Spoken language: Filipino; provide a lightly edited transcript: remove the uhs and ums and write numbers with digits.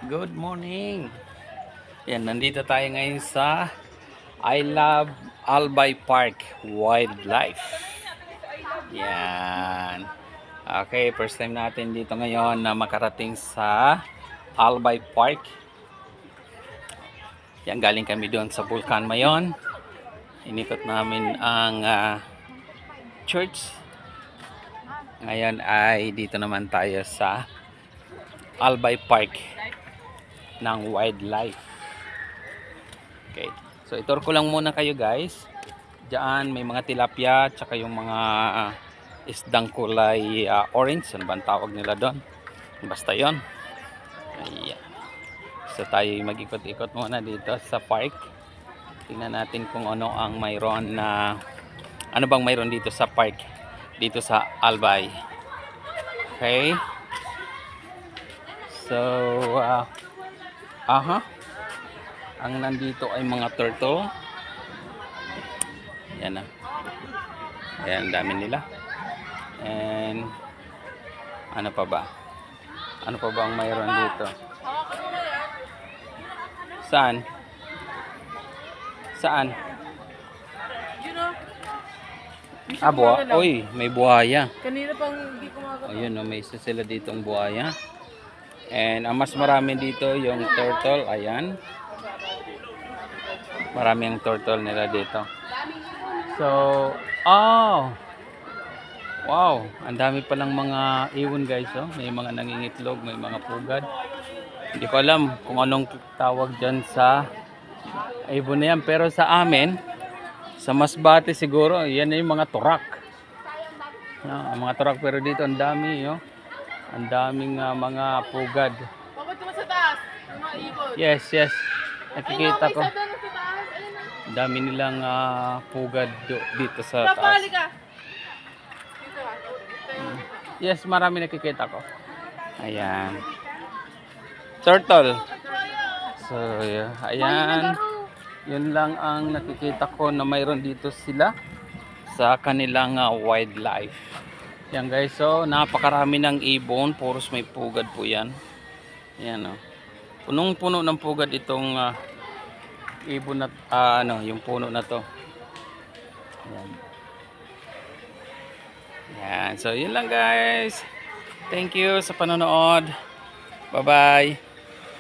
Good morning. Yan, nandito tayo ngayon sa I Love Albay Park Wildlife. Yan. Okay, first time natin dito ngayon na makarating sa Albay Park. Yan, galing kami doon sa Vulcan Mayon. Inikot namin ang church. Ngayon ay dito naman tayo sa Albay Park ng wildlife. Okay. So itur ko lang muna kayo guys. Diyan may mga tilapia tsaka yung mga isdang kulay orange. Ano ba ang tawag nila doon? Basta yon. Ayan. So tayo mag-ikot-ikot muna dito sa park. Tingnan natin kung ano ang mayroon na ano bang mayroon dito sa park dito sa Albay. Okay. So ang nandito ay mga turtle. Yan na. Ayan, dami nila. And ano pa ba? Ano pa ba ang mayroon dito? Saan? Saan? Oy, may buhaya. Kanina pang hindi kumagat. Ayun, no, may isa sila ditong buhaya. And ang mas marami dito yung turtle. Ayan. Marami ang turtle nila dito. So, wow, ang dami palang mga ibon guys, oh. May mga nangingitlog, may mga pugad. Hindi ko alam kung anong tawag dyan sa ibon na yan. Pero sa amin, sa Masbate siguro, yan na yung mga turak. Ang mga turak, pero dito ang dami, oh. Ang daming mga pugad. Bakit mo sa taas? Mga ibon. Yes. Nakikita ko. Isa doon sa taas. Ayun na. Ang dami nilang pugad dito sa taas. Papali ka. Dito ka. Yes, marami nakikita ko. Ayan. Turtle. So, yeah. Ayan. Yun lang ang nakikita ko na mayroon dito sila sa kanilang wildlife. Yan guys, so napakarami ng ibon, puros may pugad po yan. Yan, oh. Punong-puno ng pugad itong ibon na yung puno na to. Yan. Yan, so yun lang guys. Thank you sa panonood. Bye-bye.